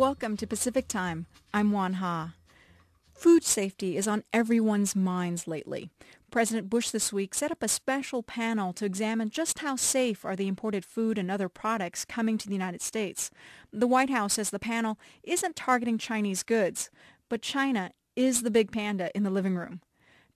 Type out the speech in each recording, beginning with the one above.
Welcome to Pacific Time. I'm Wan Ha. Food safety is on everyone's minds lately. President Bush this week set up a special panel to examine just how safe are the imported food and other products coming to the United States. The White House says the panel isn't targeting Chinese goods, but China is the big panda in the living room.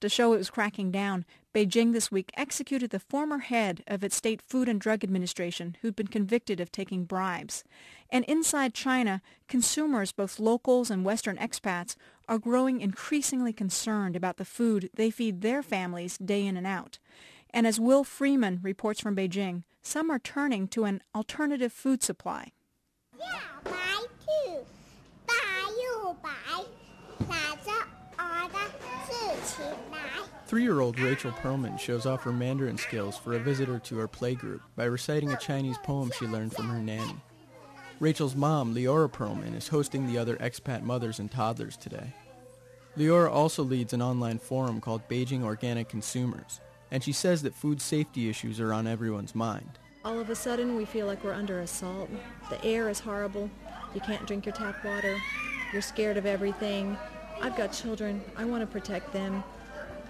To show it was cracking down, Beijing this week executed the former head of its State Food and Drug Administration who'd been convicted of taking bribes. And inside China, consumers, both locals and Western expats, are growing increasingly concerned about the food they feed their families day in and out. And as Will Freeman reports from Beijing, some are turning to an alternative food supply. 3-year-old Rachel Perlman shows off her Mandarin skills for a visitor to her playgroup by reciting a Chinese poem she learned from her nanny. Rachel's mom, Leora Perlman, is hosting the other expat mothers and toddlers today. Leora also leads an online forum called Beijing Organic Consumers, and she says that food safety issues are on everyone's mind. All of a sudden, we feel like we're under assault. The air is horrible. You can't drink your tap water. You're scared of everything. I've got children. I want to protect them.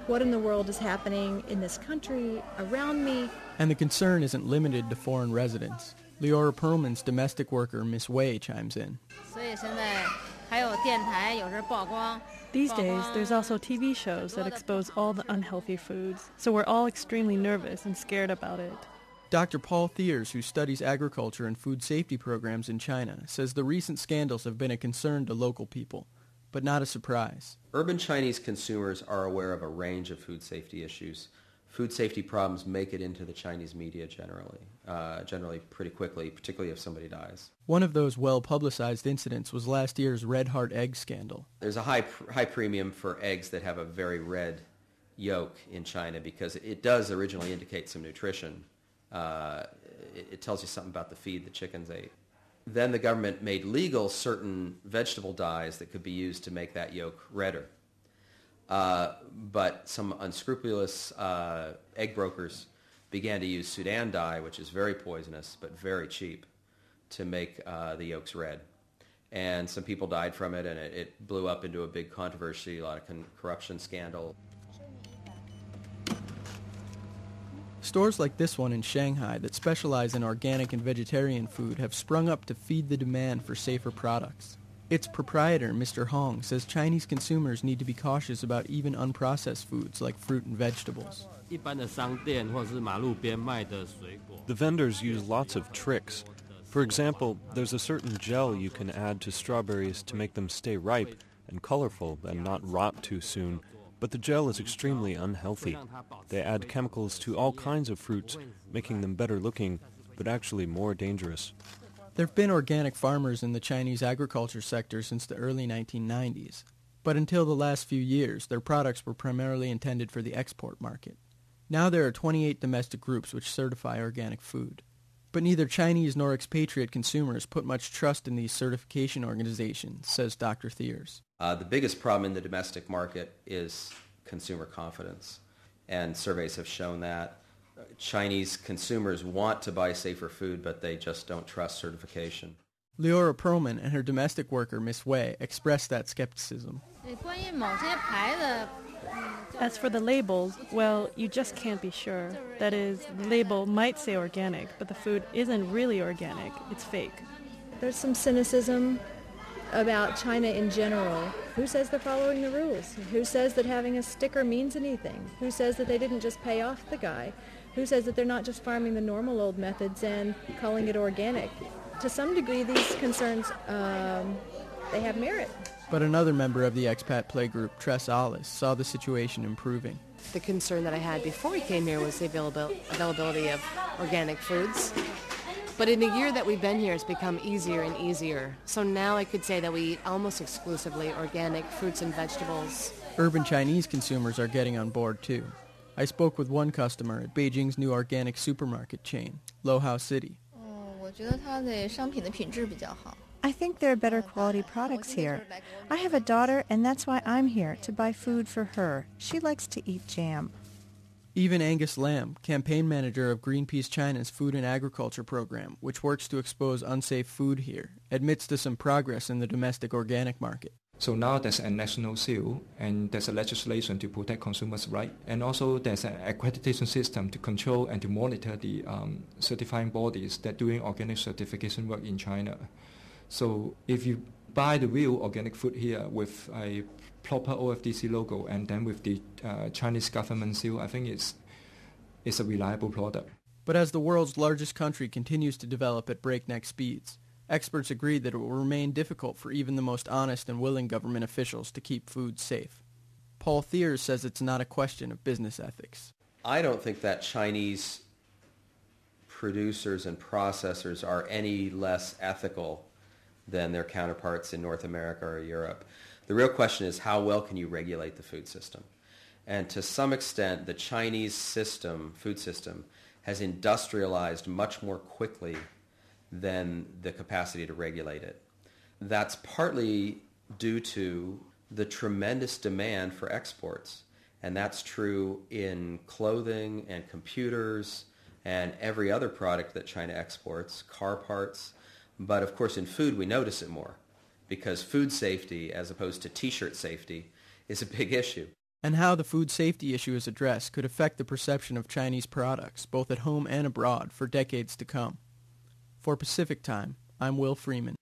What in the world is happening in this country, around me? And the concern isn't limited to foreign residents. Leora Perlman's domestic worker, Miss Wei, chimes in. These days, there's also TV shows that expose all the unhealthy foods, so we're all extremely nervous and scared about it. Dr. Paul Thiers, who studies agriculture and food safety programs in China, says the recent scandals have been a concern to local people, but not a surprise. Urban Chinese consumers are aware of a range of food safety issues. Food safety problems make it into the Chinese media generally pretty quickly, particularly if somebody dies. One of those well-publicized incidents was last year's Red Heart egg scandal. There's a high premium for eggs that have a very red yolk in China because it does originally indicate some nutrition. It tells you something about the feed the chickens ate. Then the government made legal certain vegetable dyes that could be used to make that yolk redder. But some unscrupulous egg brokers began to use Sudan dye, which is very poisonous but very cheap, to make the yolks red. And some people died from it, and it blew up into a big controversy, a lot of corruption scandal. Stores like this one in Shanghai that specialize in organic and vegetarian food have sprung up to feed the demand for safer products. Its proprietor, Mr. Hong, says Chinese consumers need to be cautious about even unprocessed foods like fruit and vegetables. The vendors use lots of tricks. For example, there's a certain gel you can add to strawberries to make them stay ripe and colorful and not rot too soon. But the gel is extremely unhealthy. They add chemicals to all kinds of fruits, making them better looking, but actually more dangerous. There have been organic farmers in the Chinese agriculture sector since the early 1990s, but until the last few years, their products were primarily intended for the export market. Now there are 28 domestic groups which certify organic food. But neither Chinese nor expatriate consumers put much trust in these certification organizations, says Dr. Thiers. The biggest problem in the domestic market is consumer confidence, and surveys have shown that. Chinese consumers want to buy safer food, but they just don't trust certification. Leora Perlman and her domestic worker, Miss Wei, expressed that skepticism. As for the labels, well, you just can't be sure. That is, the label might say organic, but the food isn't really organic. It's fake. There's some cynicism about China in general. Who says they're following the rules? Who says that having a sticker means anything? Who says that they didn't just pay off the guy? Who says that they're not just farming the normal old methods and calling it organic? To some degree, these concerns, they have merit. But another member of the expat playgroup, Tress Alice, saw the situation improving. The concern that I had before we came here was the availability of organic foods. But in the year that we've been here, it's become easier and easier. So now I could say that we eat almost exclusively organic fruits and vegetables. Urban Chinese consumers are getting on board too. I spoke with one customer at Beijing's new organic supermarket chain, Lohao City. I think there are better quality products here. I have a daughter, and that's why I'm here, to buy food for her. She likes to eat jam. Even Angus Lamb, campaign manager of Greenpeace China's Food and Agriculture program, which works to expose unsafe food here, admits to some progress in the domestic organic market. So now there's a national seal and there's a legislation to protect consumers' rights, and also there's an accreditation system to control and to monitor the certifying bodies that doing organic certification work in China. So if you buy the real organic food here with a proper OFDC logo and then with the Chinese government seal, I think it's a reliable product. But as the world's largest country continues to develop at breakneck speeds, experts agree that it will remain difficult for even the most honest and willing government officials to keep food safe. Paul Thiers says it's not a question of business ethics. I don't think that Chinese producers and processors are any less ethical than their counterparts in North America or Europe. The real question is, how well can you regulate the food system? And to some extent, the Chinese food system, has industrialized much more quickly than the capacity to regulate it. That's partly due to the tremendous demand for exports. And that's true in clothing and computers and every other product that China exports, car parts. But of course in food we notice it more, because food safety, as opposed to t-shirt safety, is a big issue. And how the food safety issue is addressed could affect the perception of Chinese products, both at home and abroad, for decades to come. For Pacific Time, I'm Will Freeman.